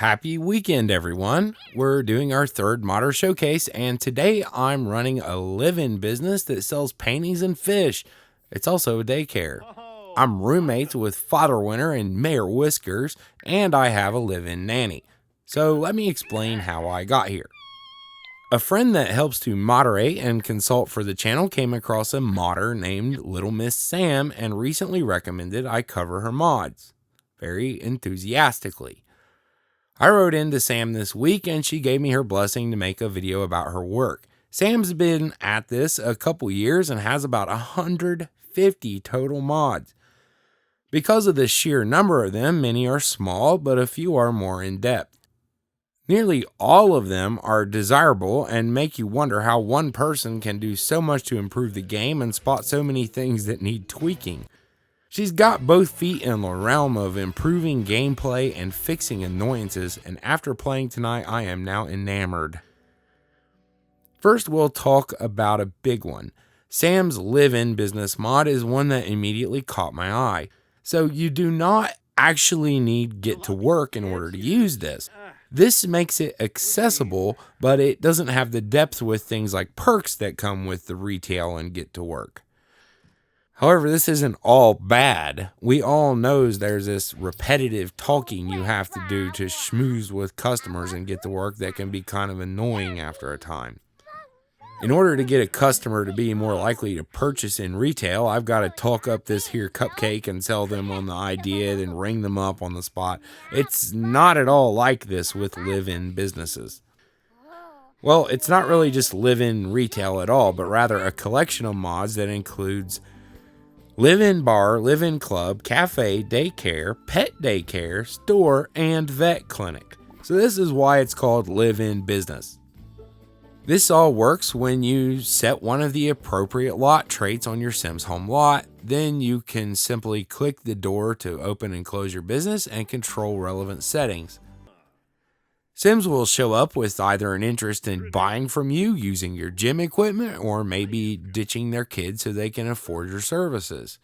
Happy weekend, everyone. We're doing our third modder showcase, and today I'm running a live-in business that sells paintings and fish. It's also a daycare. I'm roommates with Father Winter and Mayor Whiskers, and I have a live-in nanny. So let me explain how I got here. A friend that helps to moderate and consult for the channel came across a modder named LittleMsSam and recently recommended I cover her mods, very enthusiastically. I wrote into Sam this week and she gave me her blessing to make a video about her work. Sam's been at this a couple years and has about 150 total mods. Because of the sheer number of them, many are small, but a few are more in depth. Nearly all of them are desirable and make you wonder how one person can do so much to improve the game and spot so many things that need tweaking. She's got both feet in the realm of improving gameplay and fixing annoyances, and after playing tonight, I am now enamored. First, we'll talk about a big one. Sam's live-in business mod is one that immediately caught my eye. So you do not actually need Get to Work in order to use this. This makes it accessible, but it doesn't have the depth with things like perks that come with the retail and Get to Work. However, this isn't all bad. We all know there's this repetitive talking you have to do to schmooze with customers and Get to Work that can be kind of annoying after a time. In order to get a customer to be more likely to purchase in retail, I've got to talk up this here cupcake and sell them on the idea, then ring them up on the spot. It's not at all like this with live-in businesses. Well, it's not really just live-in retail at all, but rather a collection of mods that includes live-in bar, live-in club, cafe, daycare, pet daycare, store, and vet clinic. So this is why it's called live-in business. This all works when you set one of the appropriate lot traits on your Sims home lot. Then you can simply click the door to open and close your business and control relevant settings. Sims will show up with either an interest in buying from you using your gym equipment or maybe ditching their kids so they can afford your services.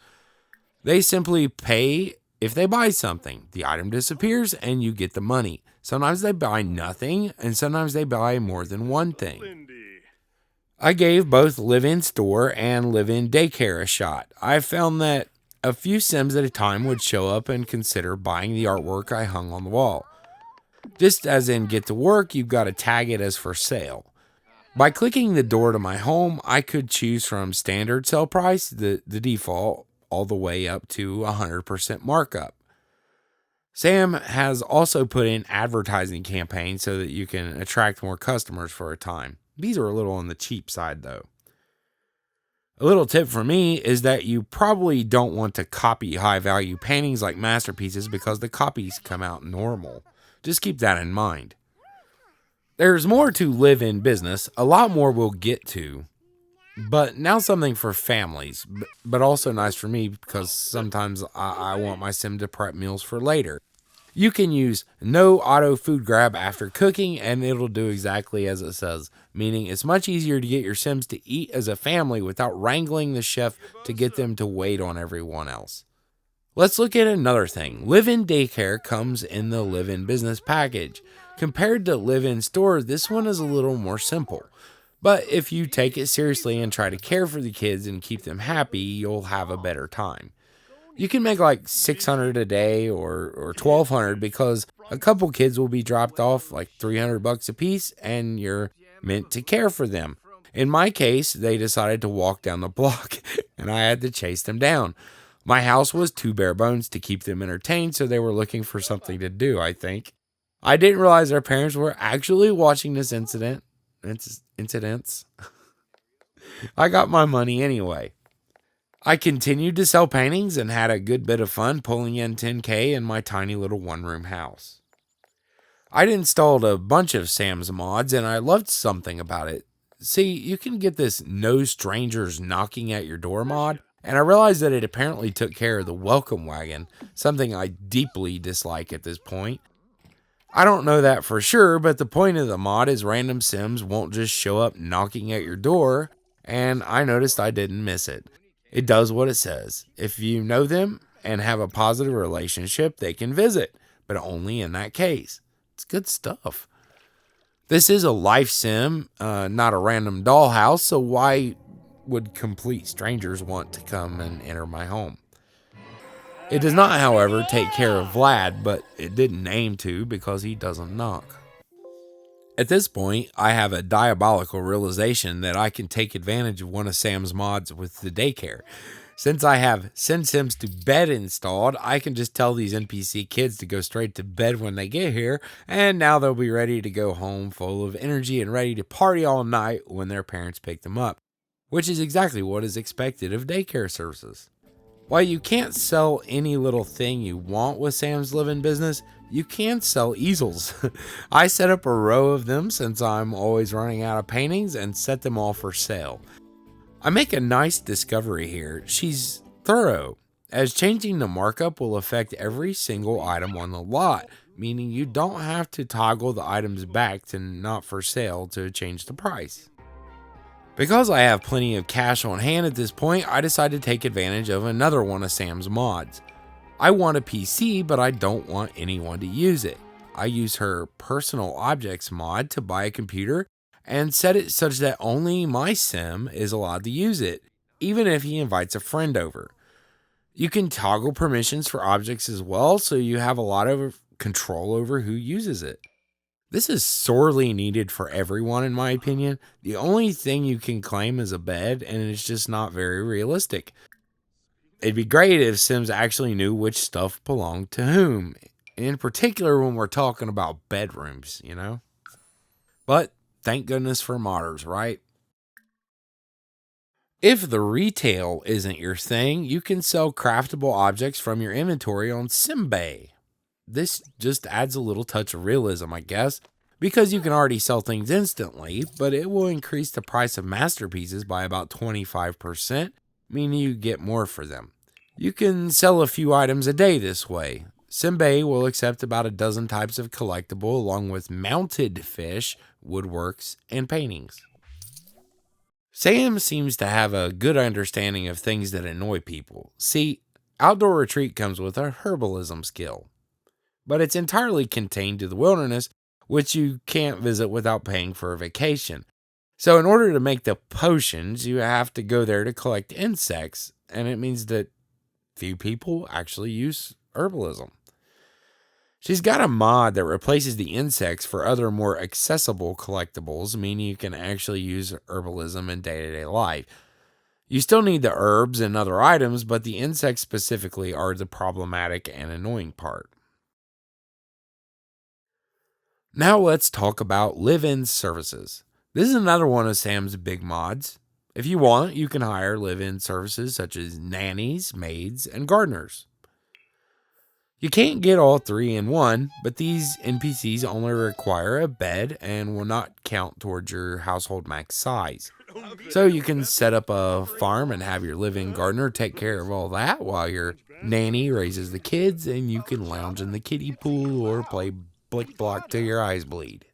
They simply pay if they buy something. The item disappears and you get the money. Sometimes they buy nothing and sometimes they buy more than one thing. I gave both live-in store and live-in daycare a shot. I found that a few Sims at a time would show up and consider buying the artwork I hung on the wall. Just as in Get to Work, you've got to tag it as for sale. By clicking the door to my home, I could choose from standard sell price, the default, all the way up to 100% markup. Sam has also put in advertising campaigns so that you can attract more customers for a time. These are a little on the cheap side though. A little tip for me is that you probably don't want to copy high value paintings like masterpieces because the copies come out normal. Just keep that in mind. There's more to live-in business, a lot more we'll get to. But now something for families, but also nice for me because sometimes I want my Sim to prep meals for later. You can use no auto food grab after cooking and it'll do exactly as it says, meaning it's much easier to get your Sims to eat as a family without wrangling the chef to get them to wait on everyone else. Let's look at another thing. Live-in daycare comes in the live-in business package. Compared to live-in store, this one is a little more simple. But if you take it seriously and try to care for the kids and keep them happy, you'll have a better time. You can make like $600 a day or $1,200 because a couple kids will be dropped off like $300 a piece and you're meant to care for them. In my case, they decided to walk down the block and I had to chase them down. My house was too bare bones to keep them entertained, so they were looking for something to do, I think. I didn't realize their parents were actually watching this incidents. I got my money anyway. I continued to sell paintings and had a good bit of fun pulling in $10K in my tiny little one-room house. I'd installed a bunch of Sam's mods and I loved something about it. See, you can get this no strangers knocking at your door mod, and I realized that it apparently took care of the welcome wagon, something I deeply dislike at this point. I don't know that for sure, but the point of the mod is random Sims won't just show up knocking at your door, and I noticed I didn't miss it. It does what it says. If you know them and have a positive relationship, they can visit, but only in that case. It's good stuff. This is a life sim, not a random dollhouse, so why would complete strangers want to come and enter my home? It does not, however, take care of Vlad, but it didn't aim to because he doesn't knock. At this point, I have a diabolical realization that I can take advantage of one of Sam's mods with the Daycare. Since I have Send Sims to Bed installed, I can just tell these NPC kids to go straight to bed when they get here, and now they'll be ready to go home full of energy and ready to party all night when their parents pick them up, which is exactly what is expected of daycare services. While you can't sell any little thing you want with Sam's Living Business, you can sell easels. I set up a row of them since I'm always running out of paintings and set them all for sale. I make a nice discovery here. She's thorough, as changing the markup will affect every single item on the lot, meaning you don't have to toggle the items back to not for sale to change the price. Because I have plenty of cash on hand at this point, I decided to take advantage of another one of Sam's mods. I want a PC, but I don't want anyone to use it. I use her Personal Objects mod to buy a computer and set it such that only my sim is allowed to use it, even if he invites a friend over. You can toggle permissions for objects as well, so you have a lot of control over who uses it. This is sorely needed for everyone, in my opinion. The only thing you can claim is a bed, and it's just not very realistic. It'd be great if Sims actually knew which stuff belonged to whom, in particular when we're talking about bedrooms, you know? But thank goodness for modders, right? If the retail isn't your thing, you can sell craftable objects from your inventory on SimBay. This just adds a little touch of realism, I guess, because you can already sell things instantly, but it will increase the price of masterpieces by about 25%, meaning you get more for them. You can sell a few items a day this way. SimBay will accept about a dozen types of collectible along with mounted fish, woodworks, and paintings. Sam seems to have a good understanding of things that annoy people. See, Outdoor Retreat comes with a herbalism skill, but it's entirely contained to the wilderness, which you can't visit without paying for a vacation. So in order to make the potions, you have to go there to collect insects, and it means that few people actually use herbalism. She's got a mod that replaces the insects for other more accessible collectibles, meaning you can actually use herbalism in day-to-day life. You still need the herbs and other items, but the insects specifically are the problematic and annoying part. Now let's talk about live-in services. This is another one of Sam's big mods. If you want, you can hire live-in services such as nannies, maids, and gardeners. You can't get all three in one, but these NPCs only require a bed and will not count towards your household max size. So you can set up a farm and have your live-in gardener take care of all that while your nanny raises the kids, and you can lounge in the kiddie pool or play blick block till your eyes bleed.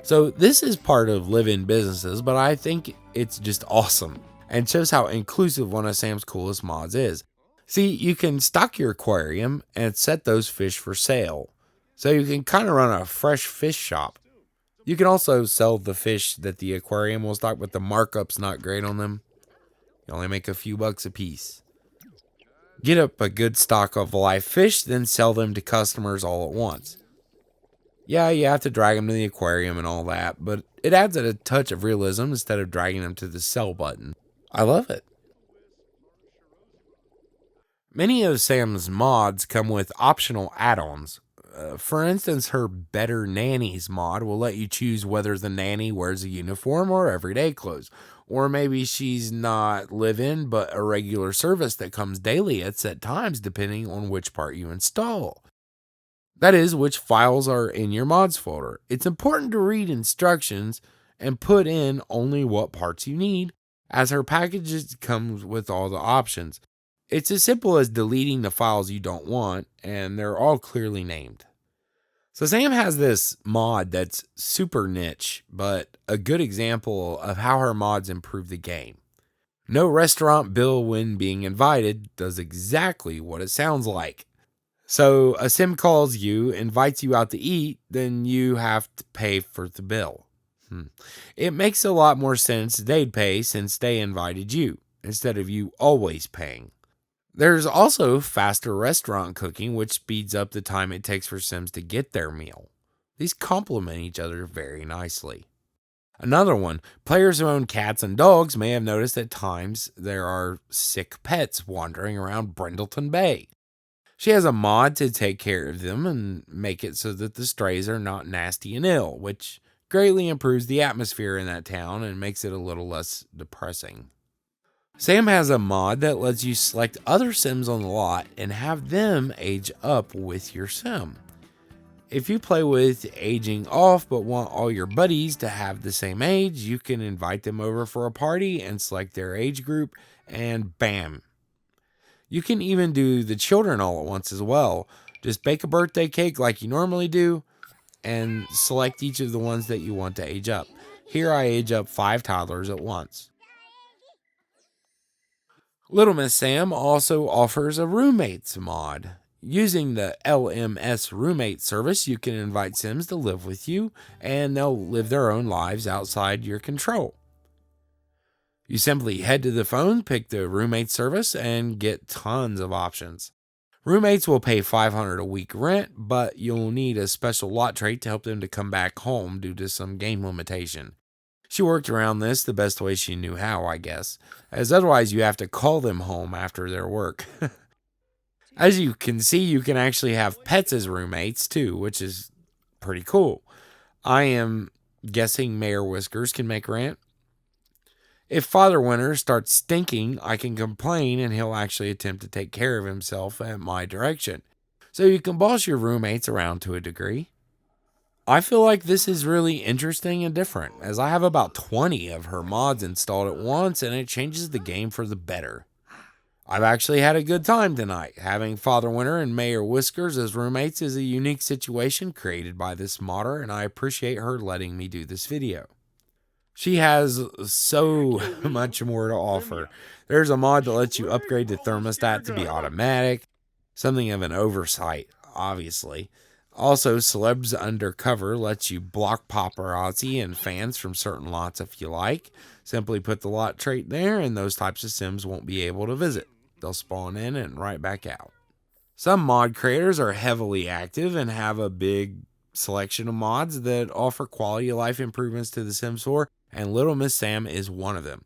So this is part of live-in businesses, but I think it's just awesome and shows how inclusive one of Sam's coolest mods is. See, you can stock your aquarium and set those fish for sale, so you can kind of run a fresh fish shop. You can also sell the fish that the aquarium will stock, but the markup's not great on them. You only make a few bucks a piece. Get up a good stock of live fish, then sell them to customers all at once. Yeah, you have to drag them to the aquarium and all that, but it adds a touch of realism instead of dragging them to the sell button. I love it. Many of Sam's mods come with optional add-ons. For instance, her Better Nannies mod will let you choose whether the nanny wears a uniform or everyday clothes. Or maybe she's not live-in, but a regular service that comes daily at set times depending on which part you install. That is, which files are in your mods folder. It's important to read instructions and put in only what parts you need, as her package comes with all the options. It's as simple as deleting the files you don't want, and they're all clearly named. So Sam has this mod that's super niche, but a good example of how her mods improve the game. No restaurant bill when being invited does exactly what it sounds like. So a sim calls you, invites you out to eat, then you have to pay for the bill. It makes a lot more sense they'd pay since they invited you, instead of you always paying. There's also faster restaurant cooking, which speeds up the time it takes for Sims to get their meal. These complement each other very nicely. Another one, players who own cats and dogs may have noticed at times there are sick pets wandering around Brindleton Bay. She has a mod to take care of them and make it so that the strays are not nasty and ill, which greatly improves the atmosphere in that town and makes it a little less depressing. Sam has a mod that lets you select other Sims on the lot and have them age up with your Sim. If you play with aging off but want all your buddies to have the same age, you can invite them over for a party and select their age group, and bam. You can even do the children all at once as well. Just bake a birthday cake like you normally do and select each of the ones that you want to age up. Here I age up 5 toddlers at once. LittleMsSam also offers a roommates mod. Using the LMS roommate service, you can invite Sims to live with you, and they'll live their own lives outside your control. You simply head to the phone, pick the roommate service, and get tons of options. Roommates will pay $500 a week rent, but you'll need a special lot trait to help them to come back home due to some game limitation. She worked around this the best way she knew how, I guess, as otherwise you have to call them home after their work. As you can see, you can actually have pets as roommates too, which is pretty cool. I am guessing Mayor Whiskers can make rent. If Father Winter starts stinking, I can complain and he'll actually attempt to take care of himself at my direction. So you can boss your roommates around to a degree. I feel like this is really interesting and different, as I have about 20 of her mods installed at once and it changes the game for the better. I've actually had a good time tonight. Having Father Winter and Mayor Whiskers as roommates is a unique situation created by this modder, and I appreciate her letting me do this video. She has so much more to offer. There's a mod that lets you upgrade the thermostat to be automatic, something of an oversight, obviously. Also, Celebs Undercover lets you block paparazzi and fans from certain lots if you like. Simply put the lot trait there, and those types of Sims won't be able to visit. They'll spawn in and right back out. Some mod creators are heavily active and have a big selection of mods that offer quality of life improvements to the Sims 4, and LittleMsSam is one of them.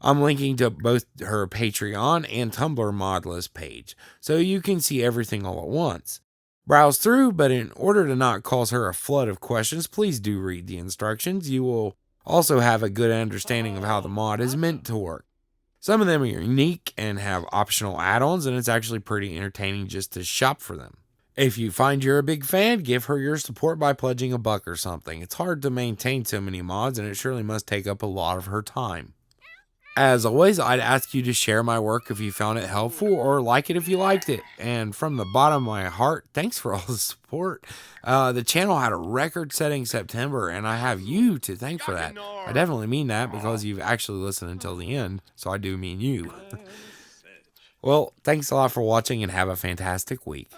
I'm linking to both her Patreon and Tumblr mod list page, so you can see everything all at once. Browse through, but in order to not cause her a flood of questions, please do read the instructions. You will also have a good understanding of how the mod is meant to work. Some of them are unique and have optional add-ons, and it's actually pretty entertaining just to shop for them. If you find you're a big fan, give her your support by pledging $1 or something. It's hard to maintain so many mods, and it surely must take up a lot of her time. As always, I'd ask you to share my work if you found it helpful, or like it if you liked it. And from the bottom of my heart, thanks for all the support. The channel had a record-setting September, and I have you to thank for that. I definitely mean that because you've actually listened until the end, so I do mean you. Well, thanks a lot for watching, and have a fantastic week.